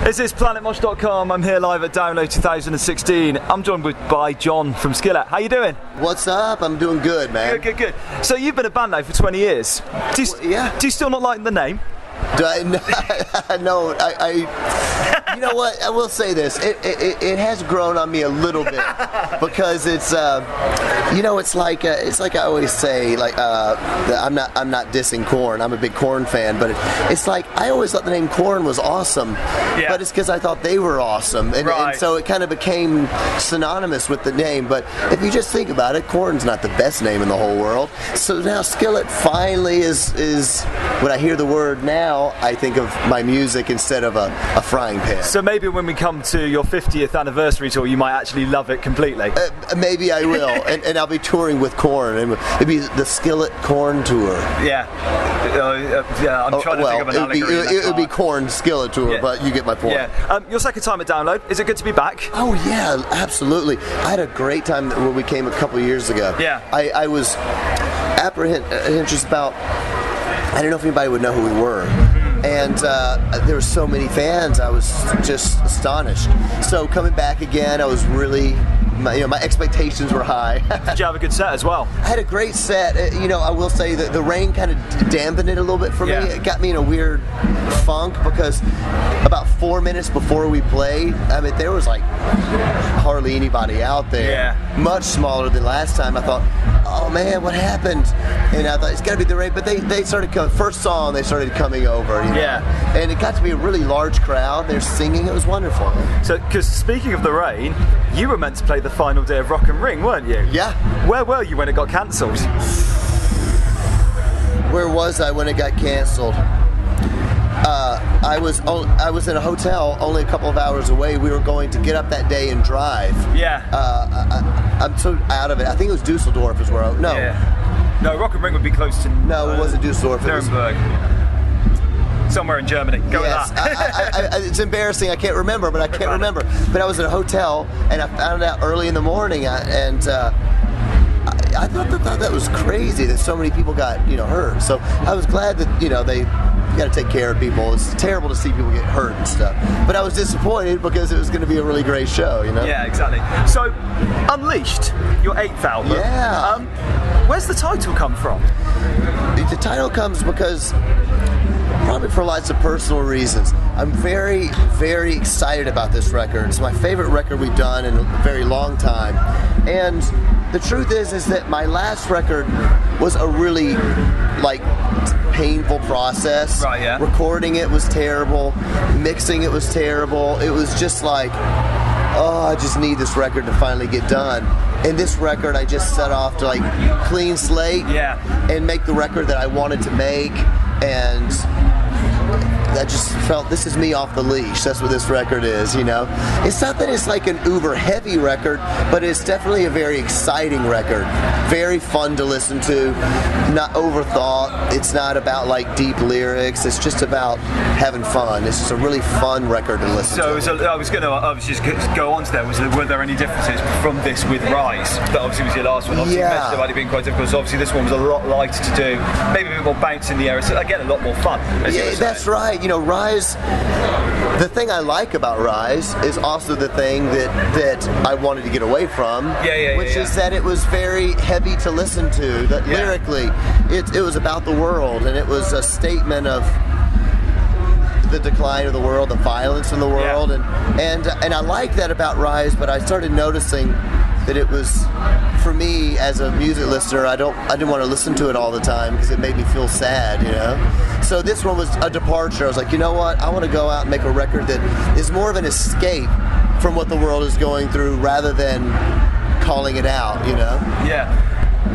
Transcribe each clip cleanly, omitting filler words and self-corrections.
This is planetmosh.com. I'm here live at Download 2016. I'm joined by John from Skillet. How you doing? What's up? I'm doing good, man. Good. So you've been a band now for 20 years. Do you still not like the name? Do I? No, you know what? I will say this. It has grown on me a little bit because it's it's like I always say, like I'm not dissing Korn. I'm a big Korn fan, but it's like I always thought the name Korn was awesome, but it's because I thought they were awesome, and so it kind of became synonymous with the name. But if you just think about it, Korn's not the best name in the whole world. So now Skillet finally is when I hear the word now, I think of my music instead of a frying pan. So maybe when we come to your 50th anniversary tour, you might actually love it completely. Maybe I will, and I'll be touring with Korn, and it'll be the Skillet Korn tour. Yeah, I'm trying to think of an allegory. It would be Korn Skillet tour, but you get my point. Yeah. Your second time at Download. Is it good to be back? Oh yeah, absolutely. I had a great time when we came a couple years ago. Yeah. I was apprehensive about. I didn't know if anybody would know who we were. And there were so many fans, I was just astonished. So coming back again, I was really, my expectations were high. Did you have a good set as well? I had a great set. I will say that the rain kind of dampened it a little bit for me. It got me in a weird funk because about 4 minutes before we played, I mean, there was like hardly anybody out there. Yeah. Much smaller than last time. I thought, oh man, what happened? And I thought it's got to be the rain, but they started coming. First song, they started coming over. Yeah. And it got to be a really large crowd. They're singing. It was wonderful. So, because speaking of the rain, you were meant to play the final day of Rock and Ring, weren't you? Yeah. Where were you when it got cancelled? Where was I when it got canceled? I was in a hotel only a couple of hours away. We were going to get up that day and drive. Yeah. I'm so out of it. I think it was Dusseldorf is where no. Yeah. No, Rock and Ring would be close to. No, it wasn't Dusseldorf. Nuremberg. Somewhere in Germany. Go with that. It's embarrassing. I can't remember, but I can't remember. But I was in a hotel and I found out early in the morning, and I thought that was crazy that so many people got hurt. So I was glad that they. You got to take care of people. It's terrible to see people get hurt and stuff. But I was disappointed because it was going to be a really great show, Yeah, exactly. So, Unleashed, your 8th album. Yeah. Where's the title come from? The title comes because, probably for lots of personal reasons, I'm very, very excited about this record. It's my favorite record we've done in a very long time. And the truth is that my last record was a really, painful process. Right, yeah. Recording it was terrible. Mixing it was terrible. It was just like, I just need this record to finally get done. And this record, I just set off to clean slate and make the record that I wanted to make. And I just felt this is me off the leash. That's what this record is, It's not that it's like an uber heavy record, but it's definitely a very exciting record. Very fun to listen to, not overthought. It's not about deep lyrics. It's just about having fun. It's just a really fun record to listen to. So I was just go on to that. Were there any differences from this with Rise? That obviously was your last one. Obviously you mentioned about it being quite difficult. So obviously this one was a lot lighter to do, maybe a bit more bounce in the air. So again, a lot more fun. Yeah, that's right. Rise, the thing I like about Rise is also the thing that I wanted to get away from, which is that it was very heavy to listen to. That lyrically, it was about the world, and it was a statement of the decline of the world, the violence in the world, and I like that about Rise. But I started noticing that it was, for me as a music listener, I didn't want to listen to it all the time because it made me feel sad, So this one was a departure. I was like, you know what? I want to go out and make a record that is more of an escape from what the world is going through rather than calling it out, Yeah.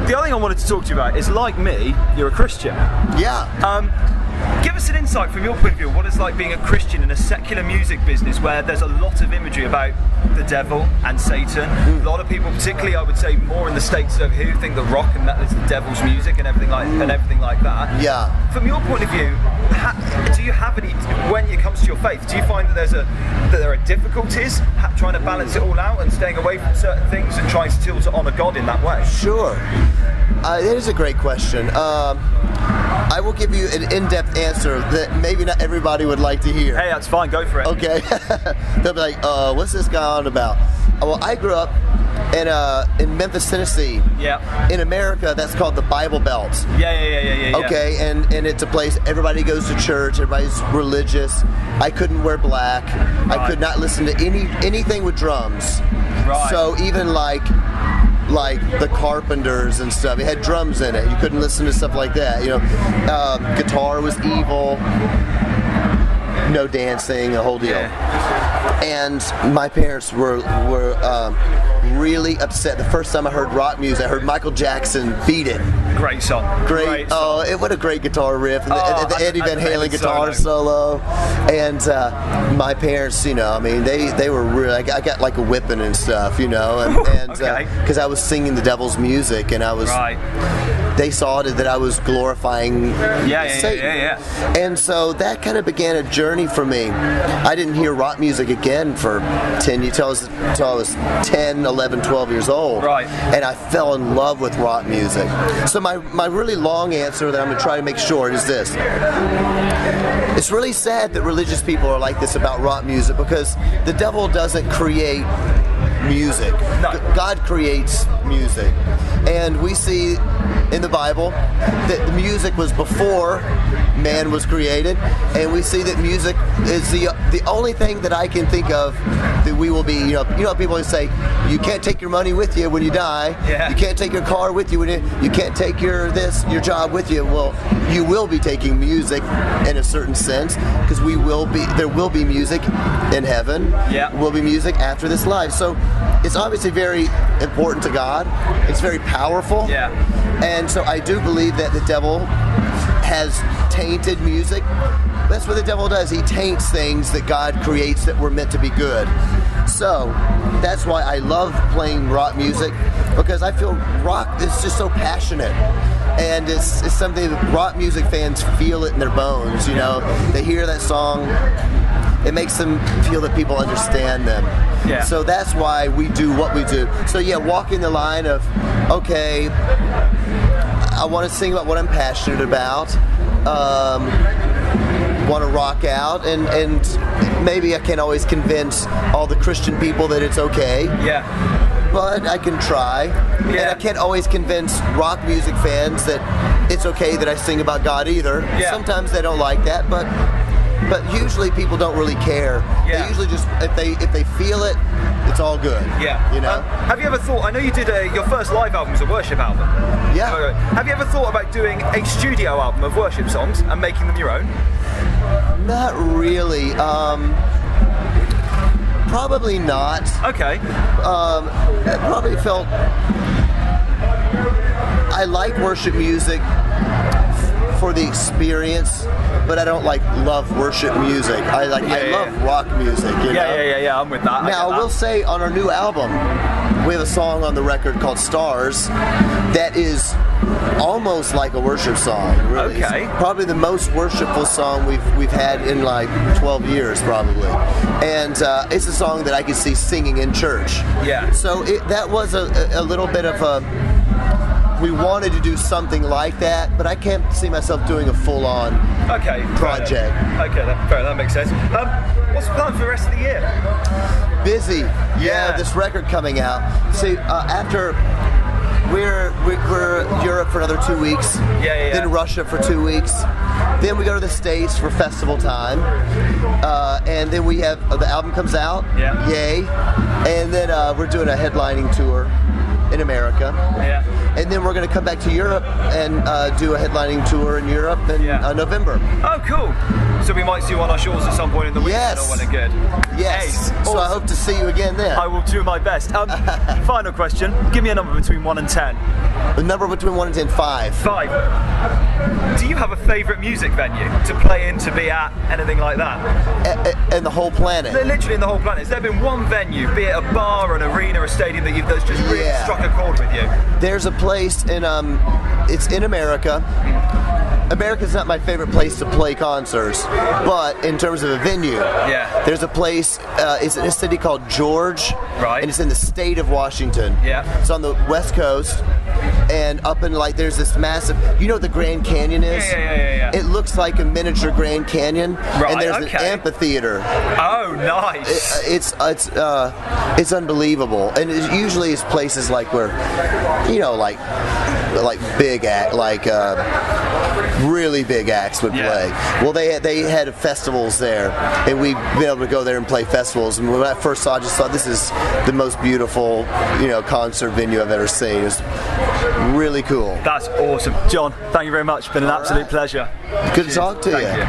The other thing I wanted to talk to you about is, like me, you're a Christian. Yeah. Give us an insight from your point of view, what it's like being a Christian in a secular music business where there's a lot of imagery about the devil and Satan. A lot of people, particularly I would say more in the States over here, think that rock and that is the devil's music and everything like that. Yeah. From your point of view, do you have any, when it comes to your faith, do you find that there are difficulties trying to balance it all out and staying away from certain things and trying still to honour God in that way? Sure. That is a great question. I will give you an in-depth answer that maybe not everybody would like to hear. Hey, that's fine. Go for it. Okay. They'll be like, what's this guy on about? Well, I grew up in Memphis, Tennessee. Yeah. In America, that's called the Bible Belt. Yeah. Okay, and it's a place everybody goes to church. Everybody's religious. I couldn't wear black. Right. I could not listen to anything with drums. Right. So even like the Carpenters and stuff, it had drums in it. You couldn't listen to stuff like that. You know, guitar was evil. No dancing, a whole deal. Yeah. And my parents were really upset. The first time I heard rock music, I heard Michael Jackson "Beat It." Great song. Great song. What a great guitar riff. And the Eddie Van Halen guitar solo. And my parents, you know, I mean, they were really. I got like a whipping and stuff, you know, and because I was singing the devil's music, and I was. Right. They saw that I was glorifying Satan. Yeah. And so that kind of began a journey for me. I didn't hear rock music again for 10 years, until I was 10, 11, 12 years old. Right. And I fell in love with rock music. So my really long answer that I'm going to try to make short is this. It's really sad that religious people are like this about rock music, because the devil doesn't create music. No. God creates music. And we see in the Bible that the music was before man was created, and we see that music is the only thing that I can think of that we will be, you know people always say you can't take your money with you when you die. Yeah. You can't take your car with you when you can't take your job with you. Well, you will be taking music in a certain sense, because there will be music in heaven. Yeah. Will be music after this life. So it's obviously very important to God. It's very powerful. Yeah. And so I do believe that the devil has tainted music. That's what the devil does. He taints things that God creates that were meant to be good. So that's why I love playing rock music, because I feel rock is just so passionate. And it's something that rock music fans feel it in their bones, you know. They hear that song, it makes them feel that people understand them. Yeah. So that's why we do what we do. So yeah, walking the line of, okay, I want to sing about what I'm passionate about, want to rock out, and maybe I can't always convince all the Christian people that it's okay. Yeah. But I can try. Yeah. And I can't always convince rock music fans that it's okay that I sing about God either. Yeah. Sometimes they don't like that, but usually people don't really care. Yeah. They usually just, if they feel it, it's all good. Yeah. You know? Have you ever thought, I know you did your first live album was a worship album. Yeah. Have you ever thought about doing a studio album of worship songs and making them your own? Not really. Probably not. Okay. I probably felt I like worship music for the experience, but I don't love worship music. I love rock music. You know? Yeah. I'm with that. Now I will say, on our new album, we have a song on the record called "Stars" that is almost like a worship song. Really. Okay. It's probably the most worshipful song we've had in like 12 years, probably. And it's a song that I could see singing in church. Yeah. So that was a little bit of a. We wanted to do something like that, but I can't see myself doing a full-on project. Okay, that makes sense. What's the plan for the rest of the year? Busy. Yeah, this record coming out. See, after we're Europe for another 2 weeks. Yeah. Then Russia for 2 weeks. Then we go to the States for festival time. And then we have the album comes out. Yeah. Yay. And then we're doing a headlining tour in America. Yeah. And then we're going to come back to Europe and do a headlining tour in Europe in November. Oh, cool. So we might see you on our shores at some point in the week. Yes. All well and good. Yes. Hey, so awesome. I hope to see you again then. I will do my best. Final question. Give me a number between 1 and 10. A number between 1 and 10, 5. 5. Do you have a favourite music venue to play in, to be at, anything like that? And the whole planet? Literally in the whole planet. Has there been one venue, be it a bar, an arena, a stadium, that's just really struck a chord with you? There's a place in, it's in America. America's not my favorite place to play concerts, but in terms of a venue, there's a place, it's in a city called George, right? And it's in the state of Washington. Yeah. It's on the West Coast, and up in like there's this massive, you know what the Grand Canyon is? Yeah. It looks like a miniature Grand Canyon, right, and there's an amphitheater. Oh, nice! It's unbelievable, and it usually is places like where, you know, like big act, like really big acts would play. Well, they had festivals there, and we've been able to go there and play festivals. And when I first saw, I just thought this is the most beautiful, you know, concert venue I've ever seen. It's really cool. That's awesome, John. Thank you very much. It's been an absolute pleasure. Good to talk to you.